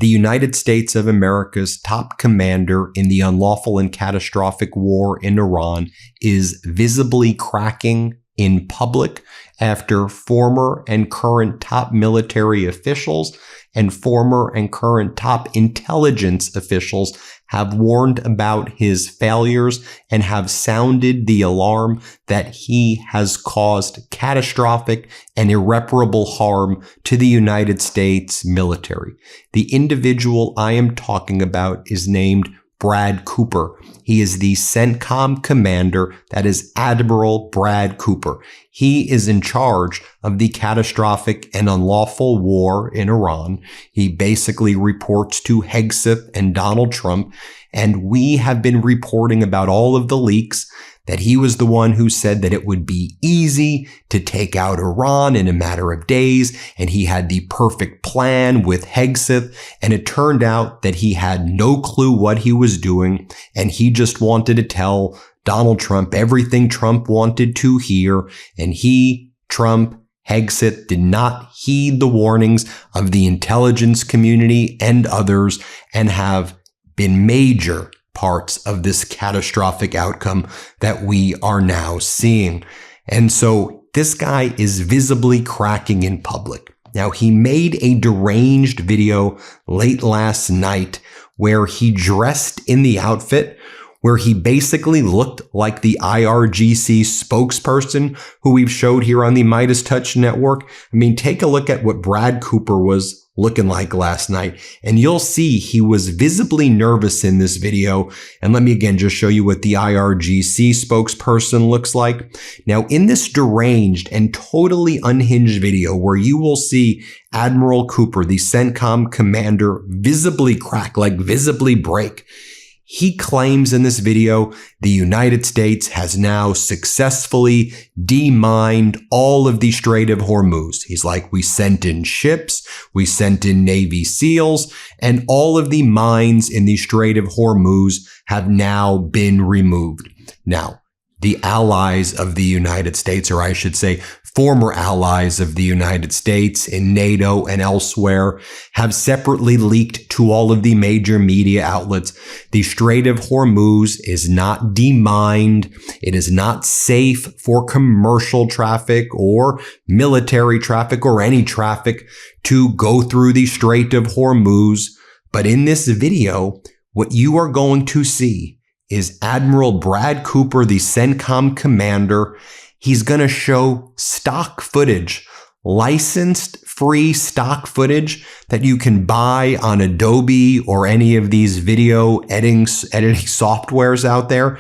the United States of America's top commander in the unlawful and catastrophic war in Iran is visibly cracking in public after former and current top military officials and former and current top intelligence officials have warned about his failures and have sounded the alarm that he has caused catastrophic and irreparable harm to the United States military. The individual I am talking about is named Brad Cooper. He is the CENTCOM Commander, that is Admiral Brad Cooper. He is in charge of the catastrophic and unlawful war in Iran. He basically reports to Hegseth and Donald Trump, and we have been reporting about all of the leaks that he was the one who said that it would be easy to take out Iran in a matter of days, and he had the perfect plan with Hegseth, and it turned out that he had no clue what he was doing, and he just wanted to tell Donald Trump everything Trump wanted to hear, and he, Trump, Hegseth did not heed the warnings of the intelligence community and others, and have been major parts of this catastrophic outcome that we are now seeing. And so this guy is visibly cracking in public. Now, he made a deranged video late last night where he dressed in the outfit where he basically looked like the IRGC spokesperson who we've showed here on the MeidasTouch network. I mean, take a look at what Brad Cooper was looking like last night, and you'll see he was visibly nervous in this video. And let me again just show you what the IRGC spokesperson looks like. Now, in this deranged and totally unhinged video where you will see Admiral Cooper, the CENTCOM commander, visibly crack, like visibly break, he claims in this video the United States has now successfully demined all of the Strait of Hormuz. He's like, we sent in ships, we sent in Navy SEALs, and all of the mines in the Strait of Hormuz have now been removed. Now, the allies of the United States, or I should say former allies of the United States in NATO and elsewhere, have separately leaked to all of the major media outlets the Strait of Hormuz is not demined. It is not safe for commercial traffic or military traffic or any traffic to go through the Strait of Hormuz. But in this video, what you are going to see is Admiral Brad Cooper, the CENTCOM commander. He's going to show stock footage, licensed free stock footage that you can buy on Adobe or any of these video editing softwares out there.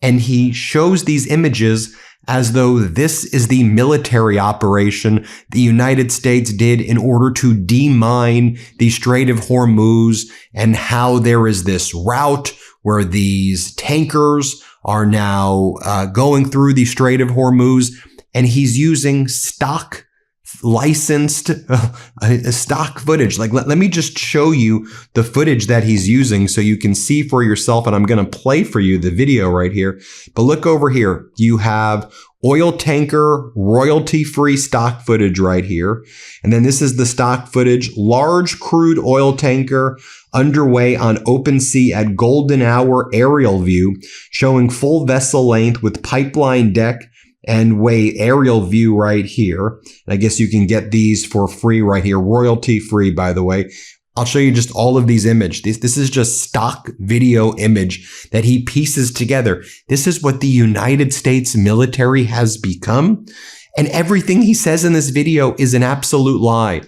And he shows these images as though this is the military operation the United States did in order to demine the Strait of Hormuz, and how there is this route where these tankers are now going through the Strait of Hormuz, and he's using stock licensed stock footage. Like, let me just show you the footage that he's using so you can see for yourself, and I'm going to play for you the video right here. But look over here. You have oil tanker royalty-free stock footage right here. And then this is the stock footage, large crude oil tanker underway on open sea at golden hour aerial view, showing full vessel length with pipeline deck and way aerial view right here. And I guess you can get these for free right here, royalty free, by the way. I'll show you just all of these images. This is just stock video image that he pieces together. This is what the United States military has become. And everything he says in this video is an absolute lie.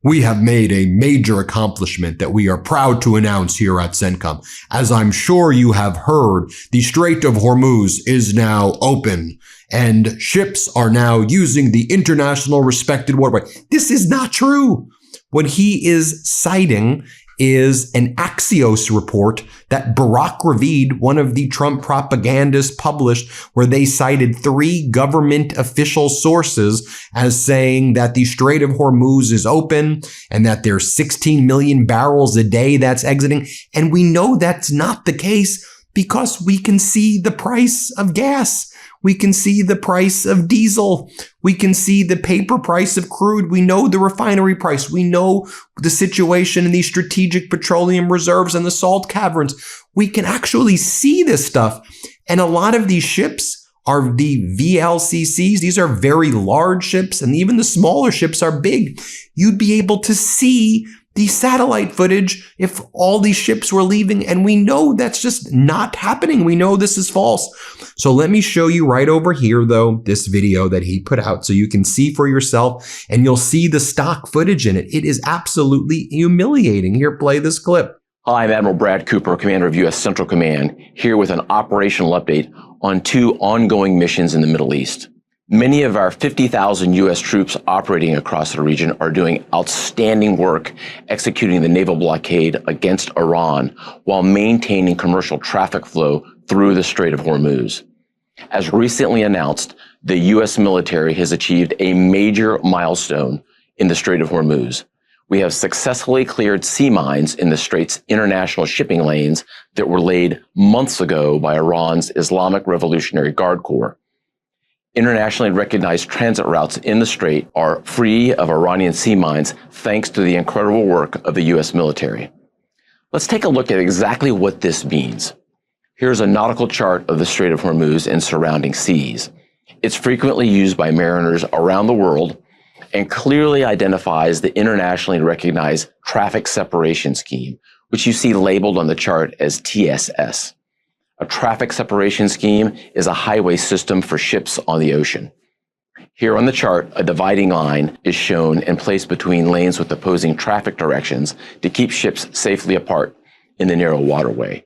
We have made a major accomplishment that we are proud to announce here at CENTCOM. As I'm sure you have heard, the Strait of Hormuz is now open, and ships are now using the international respected waterway. This is not true. What he is citing is an Axios report that Barack Ravid, one of the Trump propagandists, published, where they cited 3 government official sources as saying that the Strait of Hormuz is open and that there's 16 million barrels a day that's exiting. And we know that's not the case because we can see the price of gas. We can see the price of diesel. We can see the paper price of crude. We know the refinery price. We know the situation in these strategic petroleum reserves and the salt caverns. We can actually see this stuff. And a lot of these ships are the VLCCs. These are very large ships, and even the smaller ships are big. You'd be able to see the satellite footage if all these ships were leaving, and we know that's just not happening. We know this is false. So let me show you right over here, though, this video that he put out so you can see for yourself, and you'll see the stock footage in it. It is absolutely humiliating. Here, play this clip. Hi, I'm Admiral Brad Cooper, Commander of U.S. Central Command, here with an operational update on 2 ongoing missions in the Middle East. Many of our 50,000 U.S. troops operating across the region are doing outstanding work executing the naval blockade against Iran while maintaining commercial traffic flow through the Strait of Hormuz. As recently announced, the U.S. military has achieved a major milestone in the Strait of Hormuz. We have successfully cleared sea mines in the Strait's international shipping lanes that were laid months ago by Iran's Islamic Revolutionary Guard Corps. Internationally recognized transit routes in the Strait are free of Iranian sea mines thanks to the incredible work of the U.S. military. Let's take a look at exactly what this means. Here's a nautical chart of the Strait of Hormuz and surrounding seas. It's frequently used by mariners around the world and clearly identifies the internationally recognized traffic separation scheme, which you see labeled on the chart as TSS. A traffic separation scheme is a highway system for ships on the ocean. Here on the chart, a dividing line is shown and placed between lanes with opposing traffic directions to keep ships safely apart in the narrow waterway.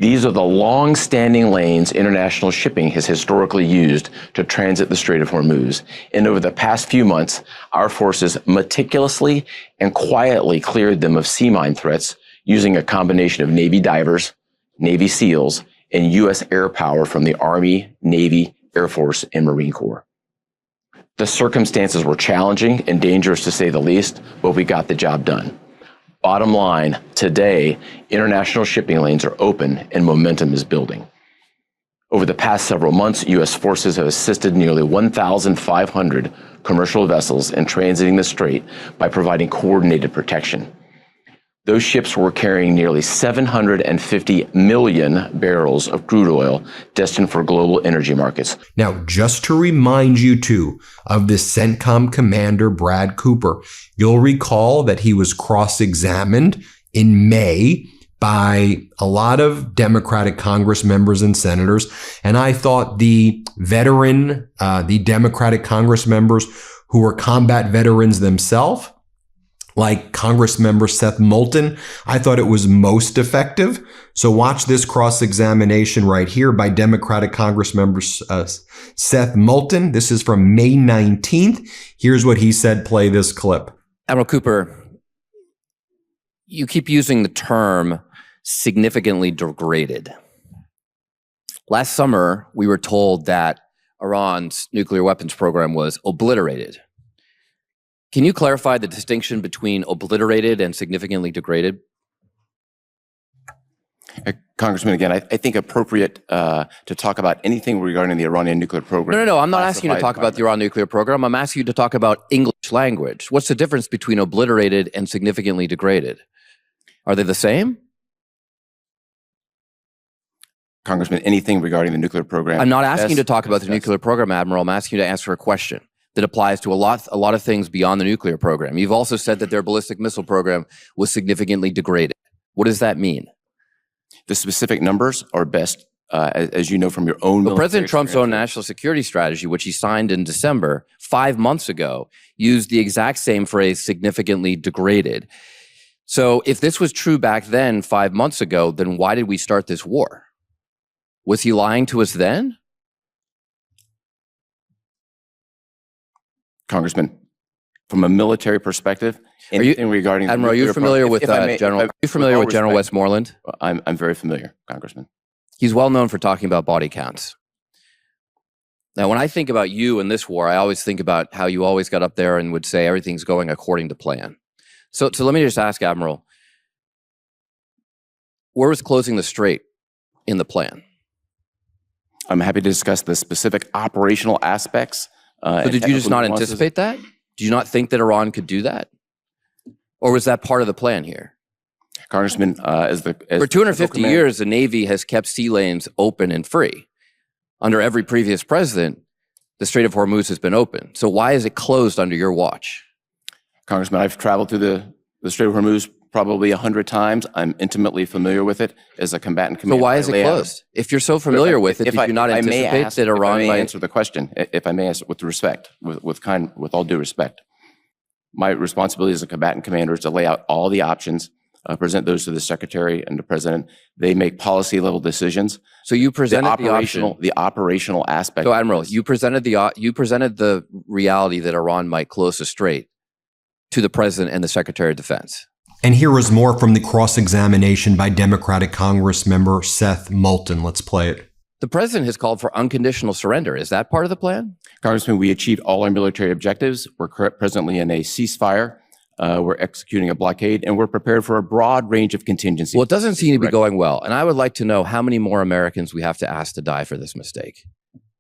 These are the long-standing lanes international shipping has historically used to transit the Strait of Hormuz. And over the past few months, our forces meticulously and quietly cleared them of sea mine threats using a combination of Navy divers, Navy SEALs, and U.S. air power from the Army, Navy, Air Force, and Marine Corps. The circumstances were challenging and dangerous to say the least, but we got the job done. Bottom line, today, international shipping lanes are open and momentum is building. Over the past several months, U.S. forces have assisted nearly 1,500 commercial vessels in transiting the strait by providing coordinated protection. Those ships were carrying nearly 750 million barrels of crude oil destined for global energy markets. Now, just to remind you, too, of this CENTCOM Commander Brad Cooper, you'll recall that he was cross-examined in May by a lot of Democratic Congress members and senators, and I thought the Democratic Congress members who were combat veterans themselves, like Congressmember Seth Moulton, I thought it was most effective. So watch this cross-examination right here by Democratic Congressmember Seth Moulton. This is from May 19th. Here's what he said. Play this clip. Admiral Cooper, you keep using the term significantly degraded. Last summer, we were told that Iran's nuclear weapons program was obliterated. Can you clarify the distinction between obliterated and significantly degraded? Congressman, again, I think appropriate to talk about anything regarding the Iranian nuclear program. No. I'm not asking you to talk about the Iran nuclear program. I'm asking you to talk about English language. What's the difference between obliterated and significantly degraded? Are they the same? Congressman, anything regarding the nuclear program. I'm not asking you to talk about the nuclear program, Admiral. I'm asking you to answer a question that applies to a lot of things beyond the nuclear program. You've also said that their ballistic missile program was significantly degraded. What does that mean? The specific numbers are best, as you know from your own. But President Trump's own national security strategy, which he signed in December, 5 months ago, used the exact same phrase, significantly degraded. So if this was true back then, 5 months ago, then why did we start this war? Was he lying to us then? Congressman, from a military perspective, anything regarding Admiral, are you familiar with General Westmoreland? I'm very familiar, Congressman. He's well known for talking about body counts. Now, when I think about you in this war, I always think about how you always got up there and would say everything's going according to plan. So let me just ask, Admiral, where was closing the strait in the plan? I'm happy to discuss the specific operational aspects. So did you just not anticipate that? Do you not think that Iran could do that? Or was that part of the plan here? Congressman, for 250 years, the Navy has kept sea lanes open and free. Under every previous president, the Strait of Hormuz has been open. So why is it closed under your watch? Congressman, I've traveled through the Strait of Hormuz probably 100 times. I'm intimately familiar with it as a combatant commander. So why is it closed? If you're so familiar with it, did you not anticipate that Iran might answer the question? If I may answer with respect, with all due respect. My responsibility as a combatant commander is to lay out all the options, present those to the Secretary and the President. They make policy level decisions. So you presented the operational aspect. So Admiral, you presented the reality that Iran might close the strait to the President and the Secretary of Defense. And here is more from the cross-examination by Democratic Congress member Seth Moulton. Let's play it. The President has called for unconditional surrender. Is that part of the plan? Congressman, we achieved all our military objectives. We're presently in a ceasefire. We're executing a blockade, and we're prepared for a broad range of contingencies. Well, it doesn't seem to be going well. And I would like to know how many more Americans we have to ask to die for this mistake.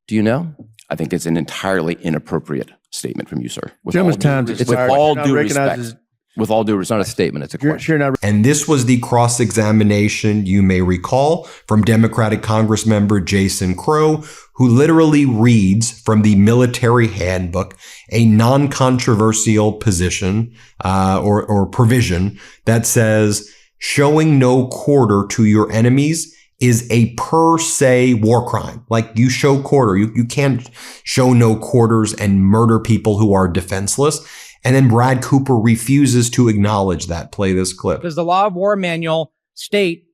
Do you know? I think it's an entirely inappropriate statement from you, sir. With all due respect. It's not a statement, it's a question. And this was the cross-examination, you may recall, from Democratic Congressmember Jason Crow, who literally reads from the military handbook a non-controversial position or provision that says showing no quarter to your enemies is a per se war crime. Like, you show quarter. You can't show no quarters and murder people who are defenseless. And then Brad Cooper refuses to acknowledge that. Play this clip. Does the Law of War Manual state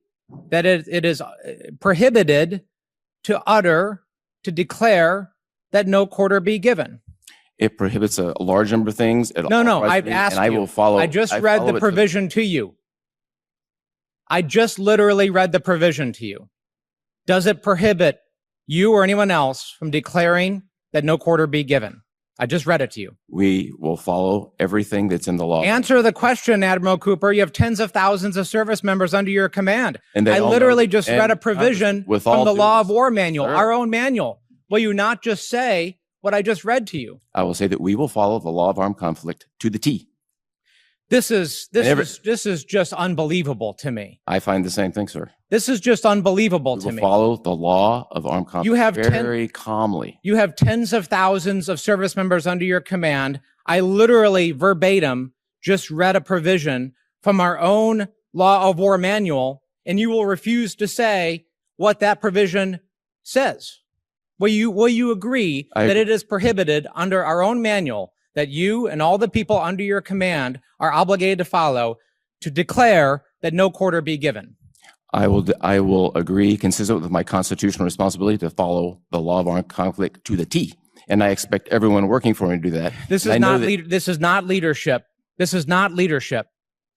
that it is prohibited to declare that no quarter be given? It prohibits a large number of things. No, I've asked you. I will follow. I just read the provision to you. I just literally read the provision to you. Does it prohibit you or anyone else from declaring that no quarter be given? I just read it to you. We will follow everything that's in the law. Answer the question, Admiral Cooper. You have tens of thousands of service members under your command. And I literally just read a provision from the Law of War Manual, our own manual. Will you not just say what I just read to you? I will say that we will follow the law of armed conflict to the T. This is just unbelievable to me. I find the same thing, sir. This is just unbelievable to me. We will follow the law of armed conflict very calmly. You have tens of thousands of service members under your command. I literally verbatim just read a provision from our own Law of War Manual, and you will refuse to say what that provision says. Will you agree that it is prohibited under our own manual that you and all the people under your command are obligated to follow to declare that no quarter be given? I will agree, consistent with my constitutional responsibility, to follow the law of armed conflict to the T. And I expect everyone working for me to do that. This is not leadership. This is not leadership.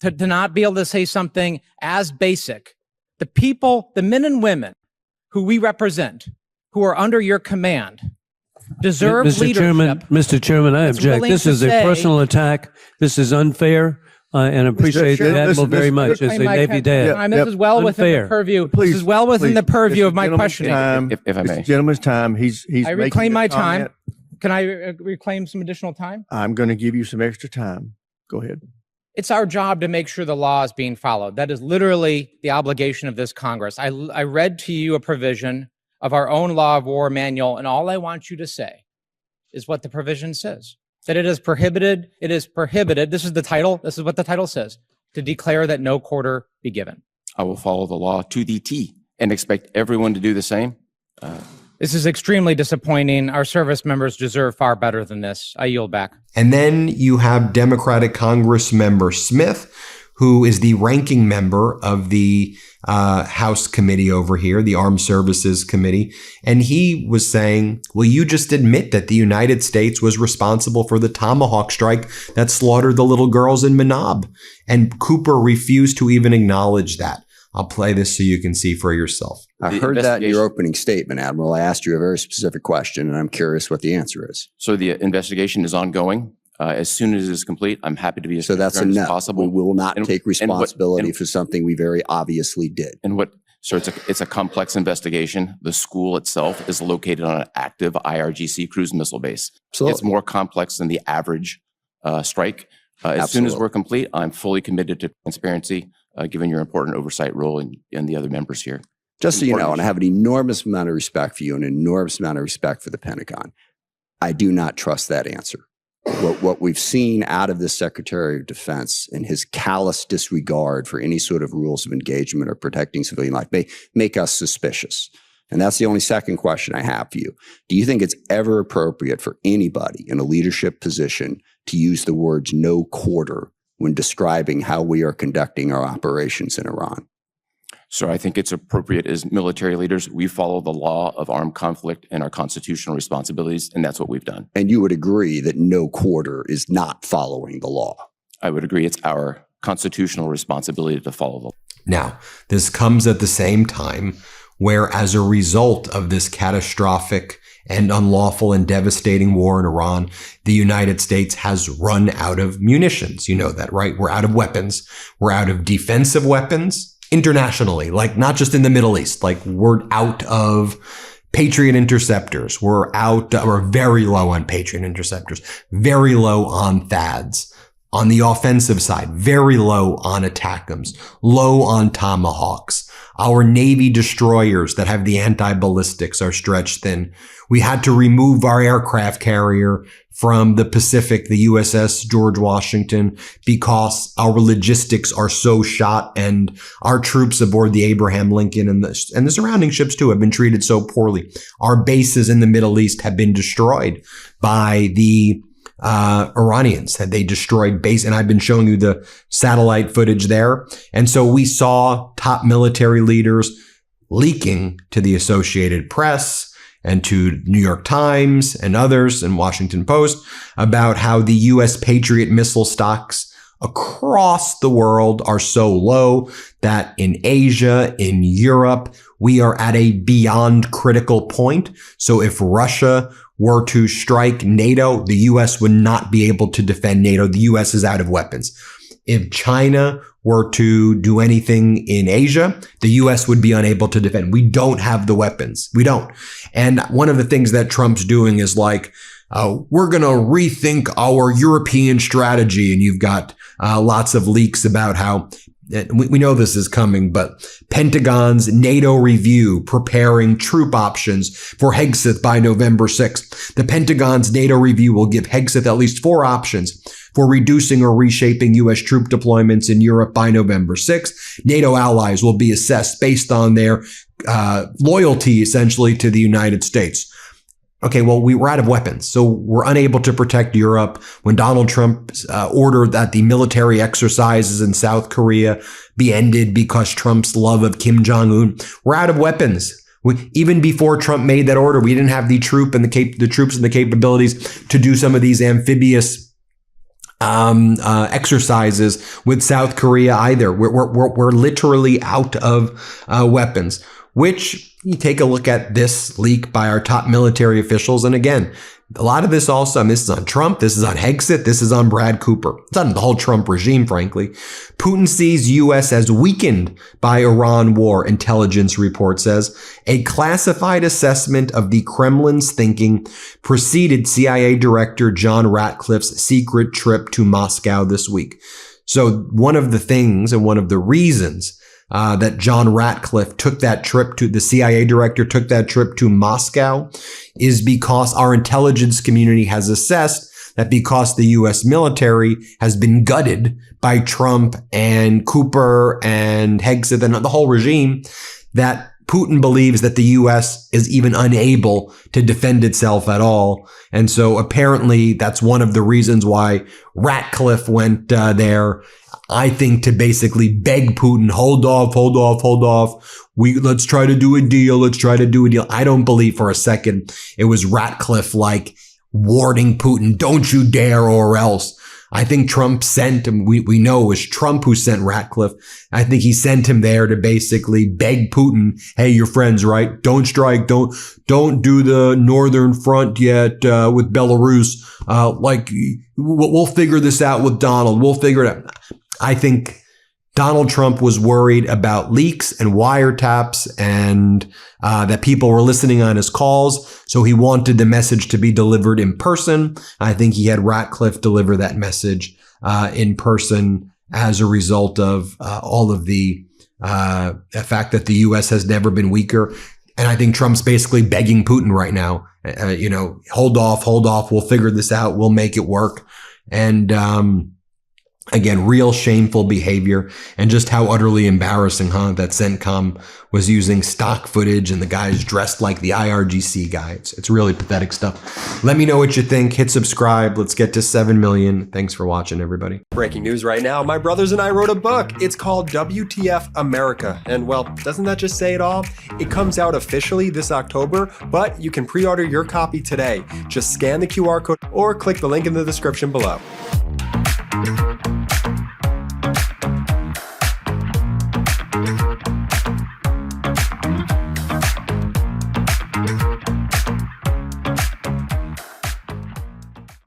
To not be able to say something as basic. The people, the men and women who we represent, who are under your command, deserve leadership. Mr. Chairman, I object. This is a personal attack. This is unfair. And I appreciate the Admiral very much as a Navy dad. This is well within the purview. This is well within the purview of my questioning. If I may. Gentleman's time. I reclaim my time. Can I reclaim some additional time? I'm going to give you some extra time. Go ahead. It's our job to make sure the law is being followed. That is literally the obligation of this Congress. I read to you a provision of our own Law of War Manual, and all I want you to say is what the provision says. That it is prohibited, this is the title, this is what the title says, to declare that no quarter be given. I will follow the law to the T and expect everyone to do the same. This is extremely disappointing. Our service members deserve far better than this. I yield back. And then you have Democratic Congressmember Smith, who is the ranking member of the House committee over here, the Armed Services Committee. And he was saying, well, you just admit that the United States was responsible for the Tomahawk strike that slaughtered the little girls in Manab. And Cooper refused to even acknowledge that. I'll play this so you can see for yourself. I heard that in your opening statement, Admiral. I asked you a very specific question, and I'm curious what the answer is. So the investigation is ongoing. As soon as it is complete, I'm happy to be as transparent as possible. We will not take responsibility for something we very obviously did. And what So it's a complex investigation. The school itself is located on an active IRGC cruise missile base. Absolutely. It's more complex than the average strike. As soon as we're complete, I'm fully committed to transparency, given your important oversight role and the other members here. Just so you know, and I have an enormous amount of respect for you and an enormous amount of respect for the Pentagon, I do not trust that answer. What we've seen out of the Secretary of Defense and his callous disregard for any sort of rules of engagement or protecting civilian life may make us suspicious. And that's the only second question I have for you. Do you think it's ever appropriate for anybody in a leadership position to use the words no quarter when describing how we are conducting our operations in Iran? So I think it's appropriate as military leaders. We follow the law of armed conflict and our constitutional responsibilities, and that's what we've done. And you would agree that no quarter is not following the law? I would agree it's our constitutional responsibility to follow the law. Now, this comes at the same time where, as a result of this catastrophic and unlawful and devastating war in Iran, the United States has run out of munitions. You know that, right? We're out of weapons. We're out of defensive weapons. Internationally, like not just in the Middle East, like we're out of Patriot interceptors. We're very low on Patriot interceptors, very low on THAADs. On the offensive side, very low on ATACMS, low on Tomahawks. Our Navy destroyers that have the anti-ballistics are stretched thin. We had to remove our aircraft carrier from the Pacific, the USS George Washington, because our logistics are so shot, and our troops aboard the Abraham Lincoln and the surrounding ships too have been treated so poorly. Our bases in the Middle East have been destroyed by the Iranians. Had they destroyed base, and I've been showing you the satellite footage there. And so we saw top military leaders leaking to the Associated Press and to New York Times and others and Washington Post about how the U.S. Patriot missile stocks across the world are so low that in Asia, in Europe, we are at a beyond critical point. So if Russia were to strike NATO, the U.S. would not be able to defend NATO. The U.S. is out of weapons. If China were to do anything in Asia, the U.S. would be unable to defend. We don't have the weapons. We don't. And one of the things that Trump's doing is like, we're going to rethink our European strategy. And you've got lots of leaks about how we know this is coming, but Pentagon's NATO review preparing troop options for Hegseth by November 6th. The Pentagon's NATO review will give Hegseth at least 4 options for reducing or reshaping U.S. troop deployments in Europe by November 6th. NATO allies will be assessed based on their loyalty, essentially, to the United States. Okay, well, we were out of weapons, so we're unable to protect Europe. When Donald Trump ordered that the military exercises in South Korea be ended because Trump's love of Kim Jong-un, we're out of weapons. Even before Trump made that order, we didn't have the troops and the capabilities to do some of these amphibious exercises with South Korea either. We're literally out of weapons. Which you take a look at this leak by our top military officials. And again, a lot of this also, this is on Trump, this is on Hegseth, this is on Brad Cooper. It's on the whole Trump regime, frankly. Putin sees U.S. as weakened by Iran war, intelligence report says. A classified assessment of the Kremlin's thinking preceded CIA Director John Ratcliffe's secret trip to Moscow this week. So one of the things and one of the reasons that John Ratcliffe took that trip to, the CIA director took that trip to Moscow, is because our intelligence community has assessed that because the U.S. military has been gutted by Trump and Cooper and Hegseth and the whole regime, that Putin believes that the U.S. is even unable to defend itself at all. And so apparently that's one of the reasons why Ratcliffe went there. I think to basically beg Putin, hold off. Let's try to do a deal. I don't believe for a second it was Ratcliffe like warning Putin, don't you dare or else. I think Trump sent him. We know it was Trump who sent Ratcliffe. I think he sent him there to basically beg Putin, hey, your friends, right? Don't strike. Don't do the Northern Front yet, with Belarus. We'll figure this out with Donald. We'll figure it out. I think Donald Trump was worried about leaks and wiretaps and that people were listening on his calls. So he wanted the message to be delivered in person. I think he had Ratcliffe deliver that message in person as a result of all of the fact that the U.S. has never been weaker. And I think Trump's basically begging Putin right now, hold off. We'll figure this out. We'll make it work. And again, real shameful behavior, and just how utterly embarrassing, that CENTCOM was using stock footage and the guy's dressed like the IRGC guy. It's really pathetic stuff. Let me know what you think. Hit subscribe. Let's get to 7 million. Thanks for watching, everybody. Breaking news right now. My brothers and I wrote a book. It's called WTF America. And well, doesn't that just say it all? It comes out officially this October, but you can pre-order your copy today. Just scan the QR code or click the link in the description below.